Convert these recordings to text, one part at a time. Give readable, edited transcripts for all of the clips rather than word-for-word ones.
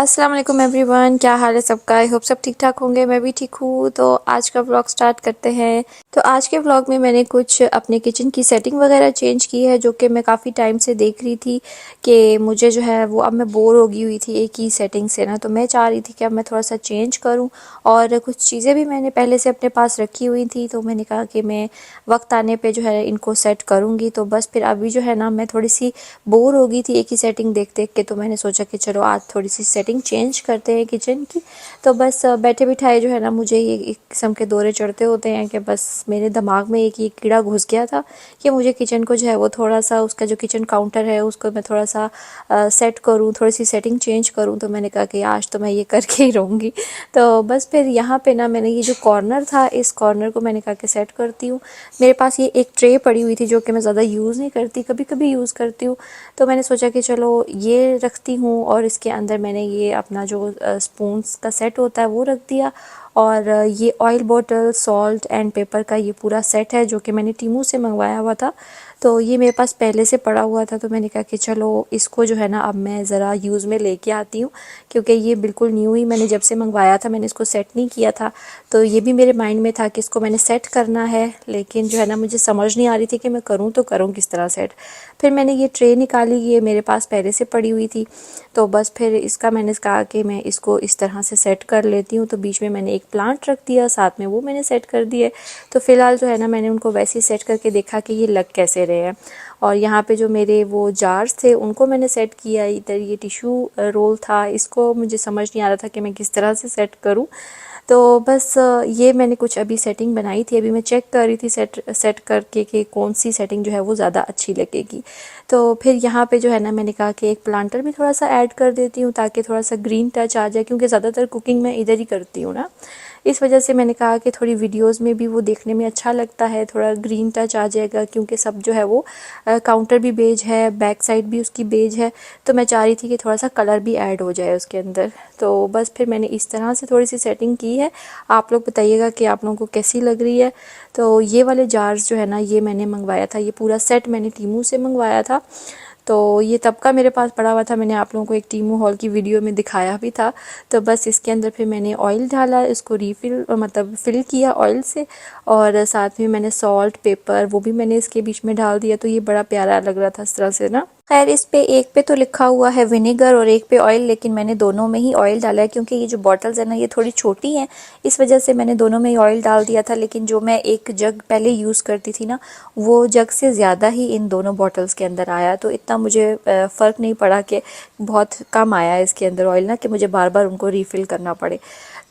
अस्सलाम वालेकुम एवरीवन, क्या हाल है सबका। आई होप सब ठीक ठाक होंगे। मैं भी ठीक हूँ। तो आज का व्लॉग स्टार्ट करते हैं। तो आज के व्लॉग में मैंने कुछ अपने किचन की सेटिंग वगैरह चेंज की है, जो कि मैं काफ़ी टाइम से देख रही थी कि मुझे जो है वो अब मैं बोर हो गई हुई थी एक ही सेटिंग से ना। तो मैं चाह रही थी कि अब मैं थोड़ा सा चेंज करूँ, और कुछ चीज़ें भी मैंने पहले से अपने पास रखी हुई थी, तो मैंने कहा कि मैं वक्त आने पर जो है इनको सेट करूँगी। तो बस फिर अभी जो है ना मैं थोड़ी सी बोर हो गई थी एक ही सेटिंग देख देख के, तो मैंने सोचा कि चलो आज थोड़ी सी सेटिंग चेंज करते हैं किचन की। तो बस बैठे बिठाए जो है ना मुझे ये एक किस्म के दौरे चढ़ते होते हैं कि बस मेरे दिमाग में एक ये कीड़ा घुस गया था कि मुझे किचन को जो है वो थोड़ा सा उसका जो किचन काउंटर है उसको मैं थोड़ा सा सेट करूँ, थोड़ी सी सेटिंग चेंज करूँ। तो मैंने कहा कि आज तो मैं ये करके ही रहूँगी। तो बस फिर यहाँ पे ना मैंने ये जो कॉर्नर था इस कॉर्नर को मैंने कहा कि सेट करती हूँ। मेरे पास ये एक ट्रे पड़ी हुई थी जो कि मैं ज़्यादा यूज़ नहीं करती, कभी कभी यूज़ करती हूँ। तो मैंने सोचा कि चलो ये रखती हूँ, और इसके अंदर मैंने ये अपना जो स्पून्स का सेट होता है वो रख दिया। और ये oil bottle, salt and paper का ये पूरा सेट है जो कि मैंने टीमू से मंगवाया हुआ था। तो ये मेरे पास पहले से पड़ा हुआ था, तो मैंने कहा कि चलो इसको जो है ना अब मैं ज़रा यूज़ में लेके आती हूँ, क्योंकि ये बिल्कुल न्यू ही मैंने जब से मंगवाया था मैंने इसको सेट नहीं किया था। तो ये भी मेरे माइंड में था कि इसको मैंने सेट करना है, लेकिन जो है ना मुझे समझ नहीं आ रही थी कि मैं करूँ तो करूँ किस तरह सेट। फिर मैंने ये ट्रे निकाली, ये मेरे पास पहले से पड़ी हुई थी। तो बस फिर इसका मैंने कहा कि मैं इसको इस तरह से सेट कर लेती हूँ। तो बीच में मैंने एक प्लांट रख दिया, साथ में वो मैंने सेट कर दिए। तो फ़िलहाल जो है ना मैंने उनको वैसे ही सेट करके देखा कि ये लग कैसे रहे हैं। और यहाँ पे जो मेरे वो जार्स थे उनको मैंने सेट किया। इधर ये टिश्यू रोल था, इसको मुझे समझ नहीं आ रहा था कि मैं किस तरह से सेट करूँ। तो बस ये मैंने कुछ अभी सेटिंग बनाई थी, अभी मैं चेक कर रही थी सेट करके कि कौन सी सेटिंग जो है वो ज़्यादा अच्छी लगेगी। तो फिर यहाँ पे जो है ना मैंने कहा कि एक प्लांटर भी थोड़ा सा ऐड कर देती हूँ ताकि थोड़ा सा ग्रीन टच आ जाए, क्योंकि ज़्यादातर कुकिंग मैं इधर ही करती हूँ ना। इस वजह से मैंने कहा कि थोड़ी वीडियोस में भी वो देखने में अच्छा लगता है, थोड़ा ग्रीन टच आ जाएगा, क्योंकि सब जो है वो काउंटर भी बेज है, बैक साइड भी उसकी बेज है। तो मैं चाह रही थी कि थोड़ा सा कलर भी ऐड हो जाए उसके अंदर। तो बस फिर मैंने इस तरह से थोड़ी सी सेटिंग की है। आप लोग बताइएगा कि आप लोगों को कैसी लग रही है। तो ये वाले जार्स जो है ना ये मैंने मंगवाया था, ये पूरा सेट मैंने टीमू से मंगवाया था। तो ये तब का मेरे पास पड़ा हुआ था, मैंने आप लोगों को एक टीमू हॉल की वीडियो में दिखाया भी था। तो बस इसके अंदर फिर मैंने ऑयल डाला, इसको रीफिल मतलब फिल किया ऑयल से, और साथ में मैंने सॉल्ट, पेपर वो भी मैंने इसके बीच में डाल दिया। तो ये बड़ा प्यारा लग रहा था इस तरह से ना। खैर इस पे एक पे तो लिखा हुआ है विनेगर और एक पे ऑयल, लेकिन मैंने दोनों में ही ऑयल डाला है, क्योंकि ये जो बॉटल्स है ना ये थोड़ी छोटी हैं, इस वजह से मैंने दोनों में ही ऑयल डाल दिया था। लेकिन जो मैं एक जग पहले यूज़ करती थी ना वो जग से ज़्यादा ही इन दोनों बॉटल्स के अंदर आया। तो इतना मुझे फ़र्क नहीं पड़ा कि बहुत कम आया इसके अंदर ऑयल ना, कि मुझे बार बार उनको रीफ़िल करना पड़े।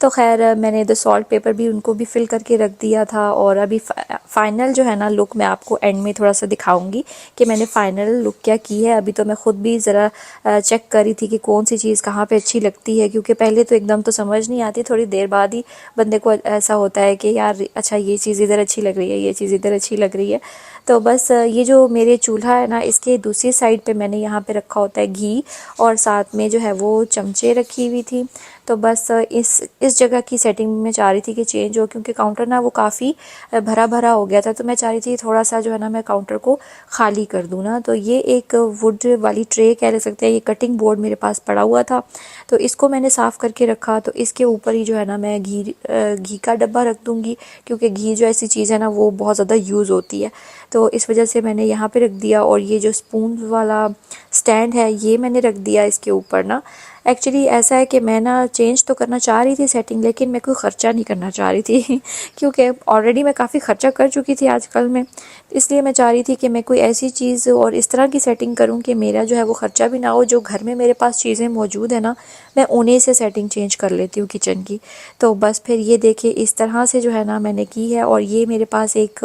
तो खैर मैंने द सॉल्ट पेपर भी उनको भी फिल करके रख दिया था। और अभी फ़ाइनल जो है ना लुक मैं आपको एंड में थोड़ा सा दिखाऊंगी कि मैंने फ़ाइनल लुक क्या की है। अभी तो मैं ख़ुद भी ज़रा चेक कर रही थी कि कौन सी चीज़ कहाँ पे अच्छी लगती है, क्योंकि पहले तो एकदम तो समझ नहीं आती, थोड़ी देर बाद ही बंदे को ऐसा होता है कि यार अच्छा ये चीज़ इधर अच्छी लग रही है, ये चीज़ इधर अच्छी लग रही है। तो बस ये जो मेरे चूल्हा है ना इसके दूसरी साइड पे मैंने यहाँ पे रखा होता है घी, और साथ में जो है वो चमचे रखी हुई थी। तो बस इस जगह की सेटिंग में चाह रही थी कि चेंज हो, क्योंकि काउंटर ना वो काफ़ी भरा भरा हो गया था। तो मैं चाह रही थी थोड़ा सा जो है ना मैं काउंटर को खाली कर दूँ ना। तो ये एक वुड वाली ट्रे कह सकते हैं, ये कटिंग बोर्ड मेरे पास पड़ा हुआ था, तो इसको मैंने साफ़ करके रखा। तो इसके ऊपर ही जो है ना मैं घी का डब्बा रख दूँगी, क्योंकि घी जो ऐसी चीज़ है ना वो बहुत ज़्यादा यूज़ होती है। तो इस वजह से मैंने यहाँ पे रख दिया। और ये जो स्पून वाला स्टैंड है ये मैंने रख दिया इसके ऊपर ना। एक्चुअली ऐसा है कि मैं ना चेंज तो करना चाह रही थी सेटिंग, लेकिन मैं कोई ख़र्चा नहीं करना चाह रही थी क्योंकि ऑलरेडी मैं काफ़ी ख़र्चा कर चुकी थी आजकल में। इसलिए मैं चाह रही थी कि मैं कोई ऐसी चीज़ और इस तरह की सेटिंग करूं कि मेरा जो है वो ख़र्चा भी ना हो, जो घर में मेरे पास चीज़ें मौजूद है ना मैं उन्हीं से सेटिंग चेंज कर लेती हूँ किचन की। तो बस फिर ये देखिए इस तरह से जो है ना मैंने की है। और ये मेरे पास एक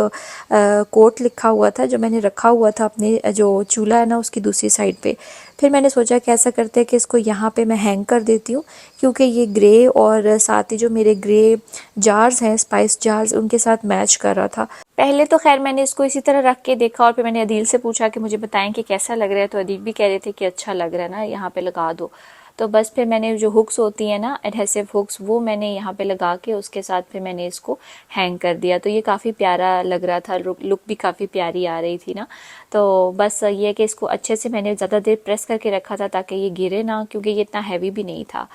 कोट लिखा हुआ था जो मैंने रखा हुआ था अपने जो चूल्हा है ना उसकी दूसरी साइड पे। फिर मैंने सोचा कि ऐसा करते हैं कि इसको यहाँ पे मैं हैंग कर देती हूँ, क्योंकि ये ग्रे और साथ ही जो मेरे ग्रे जार्स हैं स्पाइस जार्स उनके साथ मैच कर रहा था। पहले तो खैर मैंने इसको इसी तरह रख के देखा, और फिर मैंने अदील से पूछा कि मुझे बताएं कि कैसा लग रहा है। तो अदील भी कह रहे थे कि अच्छा लग रहा है ना, यहाँ पे लगा दो। तो बस फिर मैंने जो हुक्स होती है ना, एडहेसिव हुक्स, वो मैंने यहाँ पे लगा के उसके साथ फिर मैंने इसको हैंग कर दिया। तो ये काफ़ी प्यारा लग रहा था, लुक भी काफ़ी प्यारी आ रही थी ना। तो बस ये कि इसको अच्छे से मैंने ज़्यादा देर प्रेस करके रखा था ताकि ये गिरे ना, क्योंकि ये इतना हैवी भी नहीं था।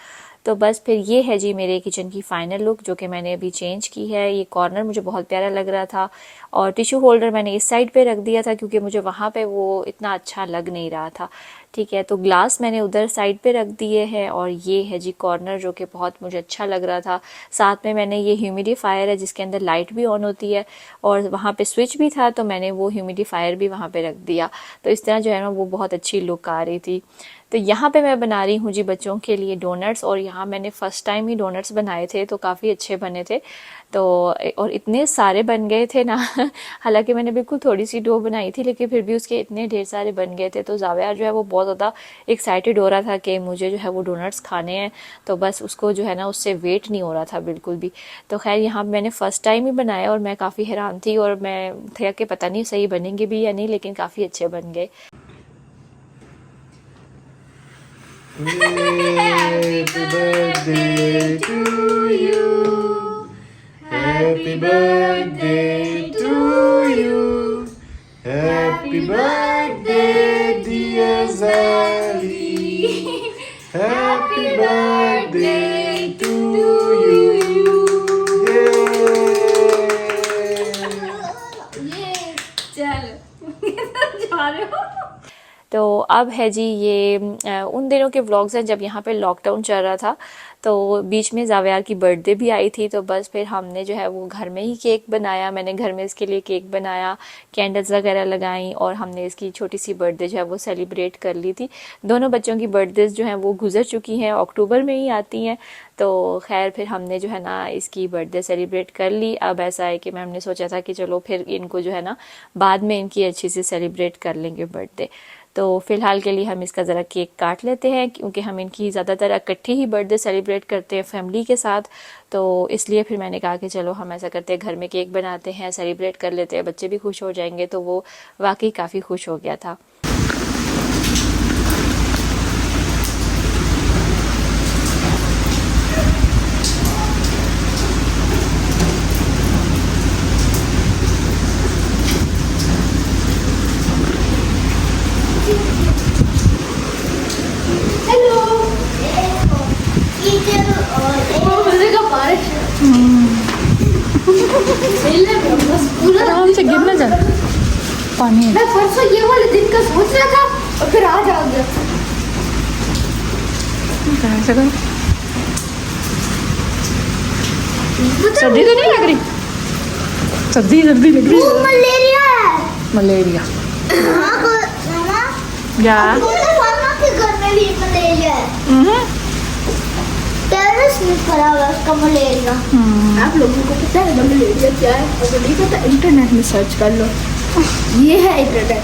तो बस फिर ये है जी मेरे किचन की फाइनल लुक, जो कि मैंने अभी चेंज की है। ये कॉर्नर मुझे बहुत प्यारा लग रहा था, और टिश्यू होल्डर मैंने इस साइड पे रख दिया था क्योंकि मुझे वहाँ पे वो इतना अच्छा लग नहीं रहा था। ठीक है, तो ग्लास मैंने उधर साइड पे रख दिए हैं, और ये है जी कॉर्नर जो कि बहुत मुझे अच्छा लग रहा था। साथ में मैंने ये ह्यूमिडिफायर है जिसके अंदर लाइट भी ऑन होती है, और वहाँ पे स्विच भी था, तो मैंने वो ह्यूमिडिफायर भी वहाँ पे रख दिया। तो इस तरह जो है ना वो बहुत अच्छी लुक आ रही थी। तो यहाँ पे मैं बना रही हूँ जी बच्चों के लिए डोनट्स, और यहाँ मैंने फ़र्स्ट टाइम ही डोनट्स बनाए थे, तो काफ़ी अच्छे बने थे। तो और इतने सारे बन गए थे ना हालांकि मैंने बिल्कुल थोड़ी सी डो बनाई थी, लेकिन फिर भी उसके इतने ढेर सारे बन गए थे। तो जाविया जो है वो बहुत ज़्यादा एक्साइटेड हो रहा था कि मुझे जो है वो डोनट्स खाने हैं, तो बस उसको जो है ना उससे वेट नहीं हो रहा था बिल्कुल भी। तो खैर यहाँ मैंने फ़र्स्ट टाइम ही बनाया, और मैं काफ़ी हैरान थी, और मैं था कि पता नहीं सही बनेंगे भी या नहीं, लेकिन काफ़ी अच्छे बन गए। Happy birthday to you. Happy birthday to you. Happy birthday, dear Zali. Happy birthday to you. Yay! चल जा रहे हो। तो अब है जी ये उन दिनों के व्लॉग्स हैं जब यहाँ पे लॉकडाउन चल रहा था। तो बीच में जावियार की बर्थडे भी आई थी, तो बस फिर हमने जो है वो घर में ही केक बनाया। मैंने घर में इसके लिए केक बनाया, कैंडल्स वगैरह लगाई, और हमने इसकी छोटी सी बर्थडे जो है वो सेलिब्रेट कर ली थी। दोनों बच्चों की बर्थडेज जो हैं वो गुजर चुकी हैं, अक्टूबर में ही आती हैं। तो खैर फिर हमने जो है ना इसकी बर्थडे सेलिब्रेट कर ली। अब ऐसा है कि हमने सोचा था कि चलो फिर इनको जो है ना बाद में इनकी अच्छी से सेलिब्रेट कर लेंगे बर्थडे। तो फ़िलहाल के लिए हम इसका ज़रा केक काट लेते हैं, क्योंकि हम इनकी ज़्यादातर इकट्ठी ही बर्थडे सेलिब्रेट करते हैं फैमिली के साथ। तो इसलिए फिर मैंने कहा कि चलो हम ऐसा करते हैं, घर में केक बनाते हैं, सेलिब्रेट कर लेते हैं, बच्चे भी खुश हो जाएंगे। तो वो वाकई काफ़ी खुश हो गया था। आराम से गिर ना जा पानी। मैं परसों ये वाले दिन का सोच रहा था और फिर आज आ गया। सर्दी तो नहीं लग रही? सर्दी सर्दी लग रही है। मलेरिया है। मलेरिया क्या? के घर में भी मलेरिया है। टेररिस्ट ने करा हुआ उसका मलेरिया। आप लोगों को पता है मलेरिया क्या है? अगर नहीं पता इंटरनेट में सर्च कर लो। ये है इंटरनेट।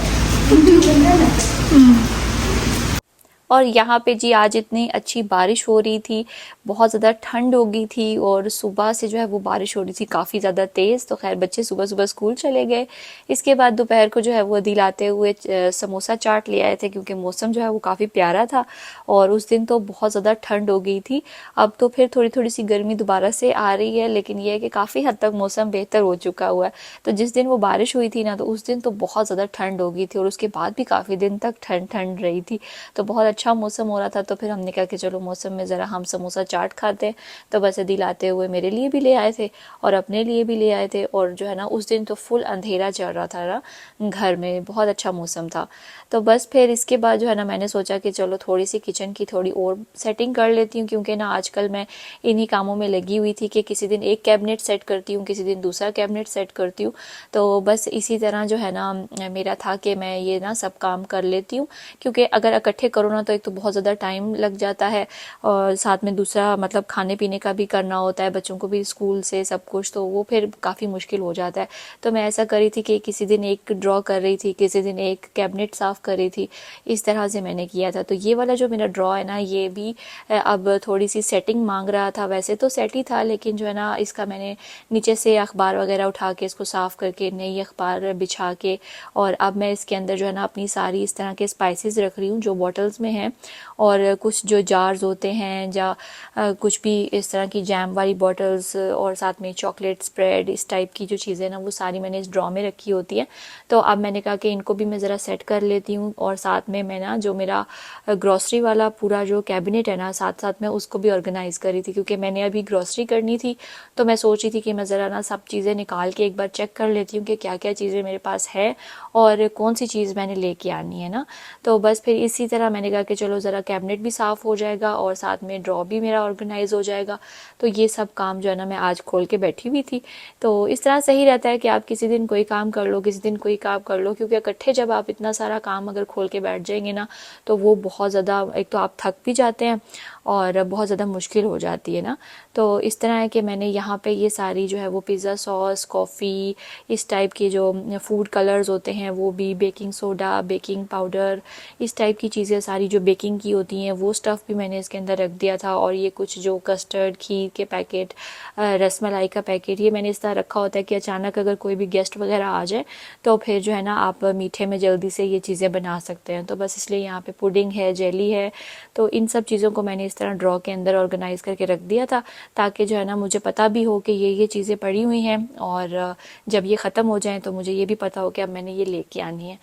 और यहाँ पे जी आज इतनी अच्छी बारिश हो रही थी, बहुत ज़्यादा ठंड हो गई थी, और सुबह से जो है वो बारिश हो रही थी काफ़ी ज़्यादा तेज़। तो खैर बच्चे सुबह सुबह स्कूल चले गए। इसके बाद दोपहर को जो है वो दिलाते हुए समोसा चाट ले आए थे, क्योंकि मौसम जो है वो काफ़ी प्यारा था, और उस दिन तो बहुत ज़्यादा ठंड हो गई थी। अब तो फिर थोड़ी थोड़ी सी गर्मी दोबारा से आ रही है, लेकिन ये है कि काफ़ी हद तक मौसम बेहतर हो चुका हुआ है। तो जिस दिन वो बारिश हुई थी ना, तो उस दिन तो बहुत ज़्यादा ठंड हो गई थी, और उसके बाद भी काफ़ी दिन तक ठंड रही थी। तो बहुत अच्छा मौसम हो रहा था। तो फिर हमने कहा कि चलो मौसम में ज़रा हम समोसा चाट खाते हैं। तो बस दिलाते हुए मेरे लिए भी ले आए थे, और अपने लिए भी ले आए थे। और जो है ना उस दिन तो फुल अंधेरा चल रहा था ना घर में, बहुत अच्छा मौसम था। तो बस फिर इसके बाद जो है ना मैंने सोचा कि चलो थोड़ी सी किचन की थोड़ी और सेटिंग कर लेती हूँ, क्योंकि ना आजकल मैं इन्हीं कामों में लगी हुई थी कि किसी दिन एक कैबिनेट सेट करती हूँ, किसी दिन दूसरा कैबिनेट सेट करती हूँ। तो बस इसी तरह जो है ना मेरा था कि मैं ये ना सब काम कर लेती हूँ, क्योंकि अगर इकट्ठे करो ना तो एक तो बहुत ज़्यादा टाइम लग जाता है, और साथ में दूसरा मतलब खाने पीने का भी करना होता है, बच्चों को भी स्कूल से सब कुछ, तो वो फिर काफ़ी मुश्किल हो जाता है। तो मैं ऐसा कर रही थी कि किसी दिन एक ड्रॉ कर रही थी, किसी दिन एक कैबिनेट साफ़ कर रही थी, इस तरह से मैंने किया था। तो ये वाला जो मेरा ड्रॉ है ना, ये भी अब थोड़ी सी सेटिंग मांग रहा था। वैसे तो सेट ही था, लेकिन जो है ना इसका मैंने नीचे से अखबार वगैरह उठा के इसको साफ़ करके नई अखबार बिछा के, और अब मैं इसके अंदर जो है ना अपनी सारी इस तरह के स्पाइसेस रख रही हूँ जो बॉटल्स में हैं, और कुछ जो जार्स होते हैं या कुछ भी इस तरह की जैम वाली बॉटल्स और साथ में चॉकलेट स्प्रेड इस टाइप की जो चीज़ें ना वो सारी मैंने इस ड्रॉ में रखी होती है। तो अब मैंने कहा कि इनको भी मैं ज़रा सेट कर लेती हूँ, और साथ में मैं ना जो मेरा ग्रॉसरी वाला पूरा जो कैबिनेट है ना साथ साथ में उसको भी ऑर्गेनाइज़ करी थी, क्योंकि मैंने अभी ग्रॉसरी करनी थी। तो मैं सोच रही थी कि मैं ज़रा ना सब चीज़ें निकाल के एक बार चेक कर लेती हूँ कि क्या क्या चीज़ें मेरे पास है और कौन सी चीज़ मैंने लेके आनी है ना। तो बस फिर इसी तरह मैंने कहा कि चलो ज़रा कैबिनेट भी साफ़ हो जाएगा और साथ में ड्रॉ भी मेरा ऑर्गेनाइज हो जाएगा। तो ये सब काम जो है ना मैं आज खोल के बैठी हुई थी। तो इस तरह सही रहता है कि आप किसी दिन कोई काम कर लो, किसी दिन कोई काम कर लो, क्योंकि इकट्ठे जब आप इतना सारा काम अगर खोल के बैठ जाएंगे ना तो वो बहुत ज़्यादा, एक तो आप थक भी जाते हैं और बहुत ज़्यादा मुश्किल हो जाती है ना। तो इस तरह है कि मैंने यहाँ पे ये सारी जो है वो पिज़्ज़ा सॉस, कॉफ़ी, इस टाइप के जो फूड कलर्स होते हैं वो भी, बेकिंग सोडा, बेकिंग पाउडर, इस टाइप की चीज़ें सारी जो बेकिंग की होती हैं वो स्टफ़ भी मैंने इसके अंदर रख दिया था। और ये कुछ जो कस्टर्ड, खीर के पैकेट, रसमलाई का पैकेट, ये मैंने इस तरह रखा होता है कि अचानक अगर कोई भी गेस्ट वगैरह आ जाए तो फिर जो है ना आप मीठे में जल्दी से ये चीज़ें बना सकते हैं। तो बस इसलिए यहाँ पे पुडिंग है, जेली है, तो इन सब चीज़ों को मैंने इस तरह ड्रॉ के अंदर ऑर्गेनाइज़ करके रख दिया था, ताकि जो है ना मुझे पता भी हो कि ये चीज़ें पड़ी हुई हैं, और जब ये ख़त्म हो जाएं तो मुझे ये भी पता हो कि अब मैंने ये लेके आनी है।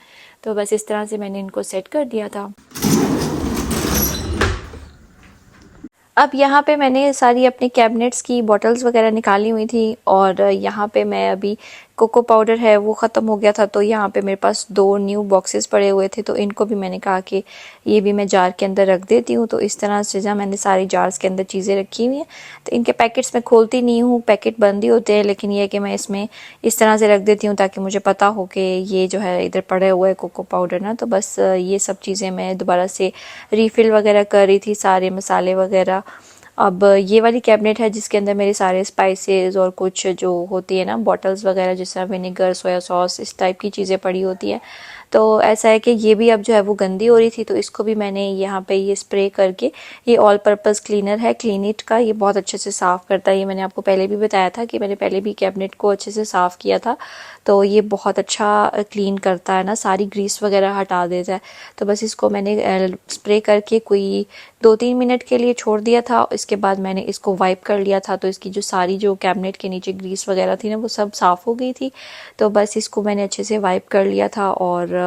तो बस इस तरह से मैंने इनको सेट कर दिया था। अब यहाँ पे मैंने सारी अपने कैबिनेट्स की बॉटल्स वगैरह निकाली हुई थी, और यहाँ पे मैं अभी कोको पाउडर है वो ख़त्म हो गया था, तो यहाँ पे मेरे पास 2 न्यू बॉक्सेस पड़े हुए थे, तो इनको भी मैंने कहा कि ये भी मैं जार के अंदर रख देती हूँ। तो इस तरह से जहाँ मैंने सारी जार्स के अंदर चीज़ें रखी हुई हैं, तो इनके पैकेट्स मैं खोलती नहीं हूँ, पैकेट बंद ही होते हैं, लेकिन ये है कि मैं इसमें इस तरह से रख देती हूँ ताकि मुझे पता हो कि ये जो है इधर पड़े हुए है कोको पाउडर ना। तो बस ये सब चीज़ें मैं दोबारा से रीफ़िल वगैरह कर रही थी, सारे मसाले वगैरह। अब ये वाली कैबिनेट है जिसके अंदर मेरे सारे स्पाइसेस और कुछ जो होती है ना बॉटल्स वगैरह, जैसे विनेगर, सोया सॉस, इस टाइप की चीज़ें पड़ी होती है। तो ऐसा है कि ये भी अब जो है वो गंदी हो रही थी, तो इसको भी मैंने यहाँ पे ये स्प्रे करके, ये ऑल पर्पस क्लीनर है क्लीनिट का, ये बहुत अच्छे से साफ़ करता है। ये मैंने आपको पहले भी बताया था कि मैंने पहले भी कैबिनेट को अच्छे से साफ़ किया था, तो ये बहुत अच्छा क्लीन करता है ना, सारी ग्रीस वगैरह हटा देता है। तो बस इसको मैंने स्प्रे करके कोई 2-3 मिनट के लिए छोड़ दिया था, इसके बाद मैंने इसको वाइप कर लिया था, तो इसकी जो सारी जो कैबिनेट के नीचे ग्रीस वगैरह थी ना वो सब साफ़ हो गई थी। तो बस इसको मैंने अच्छे से वाइप कर लिया था, और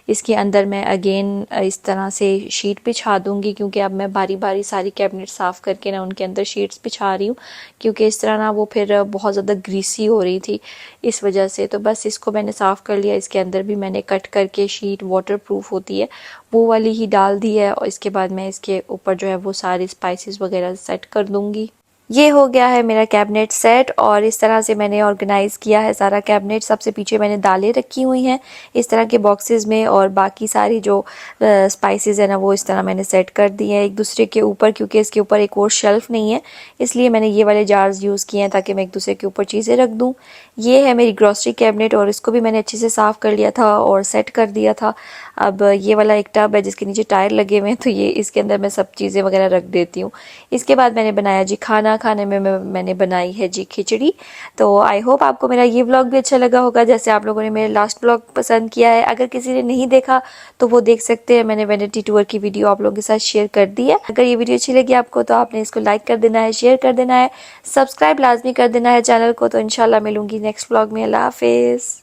इसके अंदर मैं अगेन इस तरह से शीट बिछा दूंगी, क्योंकि अब मैं बारी बारी सारी कैबिनेट साफ़ करके ना उनके अंदर शीट्स बिछा रही हूँ, क्योंकि इस तरह ना वो फिर बहुत ज़्यादा ग्रीसी हो रही थी इस वजह से। तो बस इसको मैंने साफ़ कर लिया, इसके अंदर भी मैंने कट करके शीट वाटर प्रूफ होती है वो वाली ही डाल दी है, और इसके बाद मैं इसके ऊपर जो है वो सारी स्पाइसेस वगैरह सेट कर दूंगी। ये हो गया है मेरा कैबिनेट सेट, और इस तरह से मैंने ऑर्गेनाइज़ किया है सारा कैबिनेट। सबसे पीछे मैंने दालें रखी हुई हैं इस तरह के बॉक्सेस में, और बाकी सारी जो स्पाइसेस है ना वो इस तरह मैंने सेट कर दी है एक दूसरे के ऊपर, क्योंकि इसके ऊपर एक और शेल्फ नहीं है, इसलिए मैंने ये वाले जार्स यूज़ किए हैं ताकि मैं एक दूसरे के ऊपर चीज़ें रख दूँ। ये है मेरी ग्रॉसरी कैबिनेट, और इसको भी मैंने अच्छे से साफ़ कर लिया था और सेट कर दिया था। अब ये वाला एक टब है जिसके नीचे टायर लगे हुए हैं, तो ये इसके अंदर मैं सब चीज़ें वगैरह रख देती हूँ। इसके बाद मैंने बनाया जी खाने में मैंने बनाई है जी खिचड़ी। तो आई होप आपको मेरा ये व्लॉग भी अच्छा लगा होगा, जैसे आप लोगों ने मेरे लास्ट व्लॉग पसंद किया है। अगर किसी ने नहीं देखा तो वो देख सकते हैं, मैंने वैनिटी टूर की वीडियो आप लोगों के साथ शेयर कर दी है। अगर ये वीडियो अच्छी लगी आपको तो आपने इसको लाइक कर देना है, शेयर कर देना है, सब्सक्राइब लाजमी कर देना है चैनल को। तो इंशाल्लाह मिलूंगी नेक्स्ट व्लॉग में। अल्लाह हाफिज़।